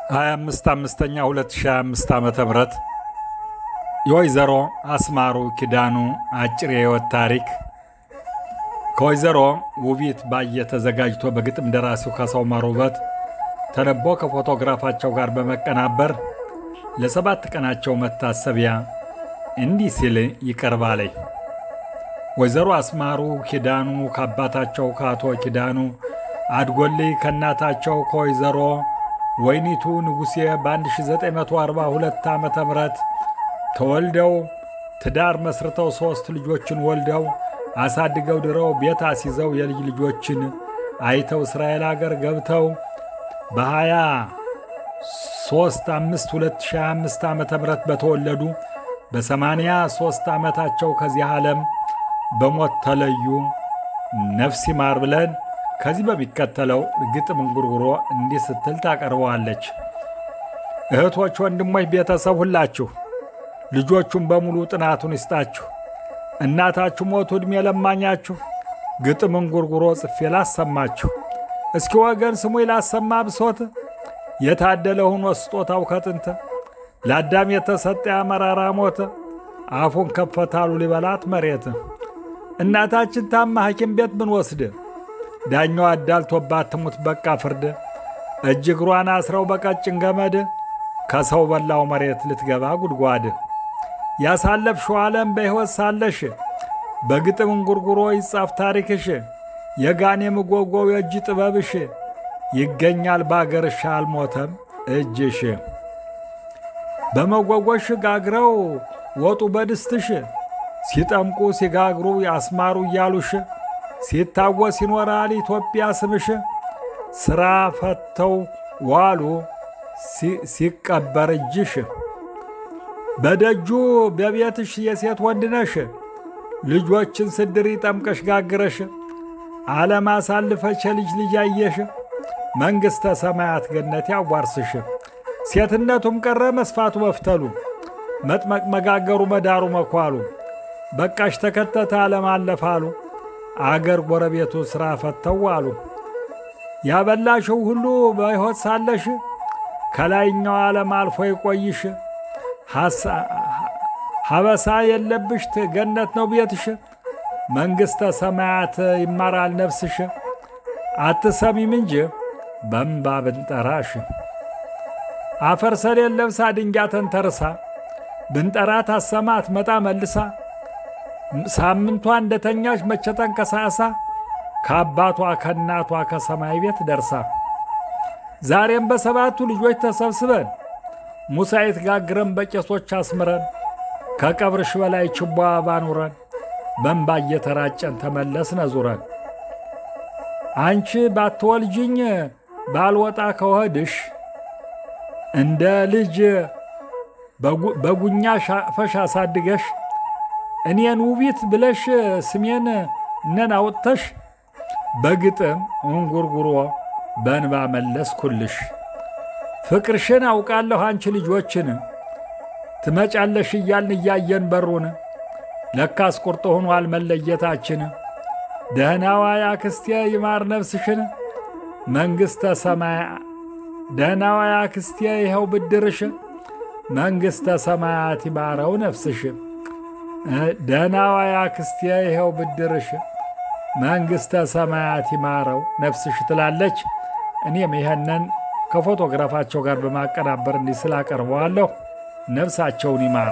25ኛ 2025 ዓመተ ምህረት የወይዘሮ አስማሩ ኪዳኑ አጭር የህይወት ታሪክ ከወይዘሮ ውቢት ባየ ተዘጋጅቶ በግጥም ደራሲው ካሳው ማሩበት ተነቦ ከፎቶግራፋቸው ጋር በመቀናበር ለሰባት ቀናቸው መታሰቢያ እንዲህ ሲል ይቀርባል። ወይዘሮ አስማሩ ኪዳኑ ከአባታቸው ከአቶ ኪዳኑ አድጎልይ ከእናታቸው ከወይዘሮ ወይኒቱ ንጉሴ በ1942 ዓመተ ምህረት ተወልደው ትዳር መስርተው 3 ልጆችን ወልደው አሳድገው ድረው ቤት አስይዘው የልጅ ልጆችን አይተው እስራኤል ሀገር ገብተው በ23/5/2025 ዓመተ ምህረት በተወለዱ በ83 ዓመታቸው ከዚህ ዓለም በሞት ተለዩ። ነፍስ ይማር ብለን ከዚህ በሚከተለው ግጥም እንጉርጉሮ እንዲህ ስትል ታቀርበዋለች። እህቶች፣ ወንድሞች፣ ቤተሰብ ሁላችሁ ልጆቹን በሙሉ ጥናቱን ይስጣችሁ። እናታችሁ ሞቱ ዕድሜ ለማኛችሁ ግጥም እንጉርጉሮ ጽፌ ላሰማችሁ። እስኪ ወገን ስሙ ላሰማ ብሶት የታደለ ሆኖ ስጦታው ከጥንት ለአዳም የተሰጠ ያመራራ ሞት አፉን ከፈታሉ ሊበላት መሬት። እናታችን ታማ ሐኪም ቤት ብንወስድ ዳኛው አዳልቶባት ትሙት በቃ ፍርድ። እጅ እግሯን አስረው በቀጭን ገመድ ከሰው በላው መሬት ልትገባ ጉድጓድ። ያሳለፍሽው ዓለም በሕይወት ሳለሽ በግጥም እንጉርጉሮ ይጻፍ ታሪክሽ። የጋኔ ምጎጎው የእጅ ጥበብሽ ይገኛል ባገርሽ አልሞተም እጅሽ። በመጎጎሽ ጋግረው ወጡ በድስትሽ ሲጠምቁ ሲጋግሩ ያስማሩ እያሉሽ ሲታወስ ይኖራል ኢትዮጵያ ስምሽ። ሥራ ፈተው ዋሉ ሲቀበር እጅሽ። በደጁ በቤትሽ የሴት ወንድነሽ ልጆችን ስድሪ ጠምቀሽ ጋግረሽ። ዓለም አሳልፈሽ ልጅ ልጅ አየሽ መንግሥተ ሰማያት ገነት ያዋርስሽ። ሴትነቱም ቀረ መስፋቱ መፍተሉ መጥመቅ መጋገሩ መዳሩ መኳሉ። በቃሽ ተከተተ ዓለም አለፋሉ አገር ጎረቤቱ ሥራ ፈተው አሉ። ያበላሽው ሁሉ በሕይወት ሳለሽ ከላይኛው ዓለም አልፎ ይቆይሽ። ሀበሳ የለብሽ ገነት ነው ቤትሽ መንግሥተ ሰማያት ይማራል ነፍስሽ። አትሰሚም እንጂ በእንባ ብንጠራሽ አፈር ሰሌን ለብሳ ድንጋይ ተንተርሳ ብንጠራት አሰማ አትመጣ መልሳ። ሳምንቷ እንደተኛሽ መቼ ተንቀሳሳ ከአባቷ ከእናቷ ከሰማይ ቤት ደርሳ። ዛሬም በሰባቱ ልጆች ተሰብስበን ሙሳይት ጋግረን በቄሶች አስምረን ከቀብርሽ በላይ ችቦ ባኑረን በእንባ እየተራጨን ተመለስነ ዙረን። አንቺ ባትወልጅኝ ባልወጣ ከወድሽ እንደ ልጅ በጉኛ ሻፈሽ አሳድገሽ እኔን ውቢት ብለሽ ስሜን ነን አውጥተሽ በግጥም እንጉርጉሮ በእንባ መለስኩልሽ። ፍቅርሽን አውቃለሁ አንቺ ልጆችን ትመጫለሽ እያልን እያየን በሩን ለካስ ቁርጥ ሆኗል መለየታችን። ደህናዋ ያክስቴ ይማር ነፍስሽን መንግሥተ ሰማያ ደህናዋ ያክስቴ ይኸው ብድርሽ መንግሥተ ሰማያት ይማረው ነፍስሽ። ደህናዋ ያክስቴ ይኸው ብድርሽ መንግሥተ ሰማያት ይማረው ነፍስሽ ትላለች። እኔም ይሄንን ከፎቶግራፋቸው ጋር በማቀናበር እንዲህ ስላቀርበዋለሁ። ነፍሳቸውን ይማር።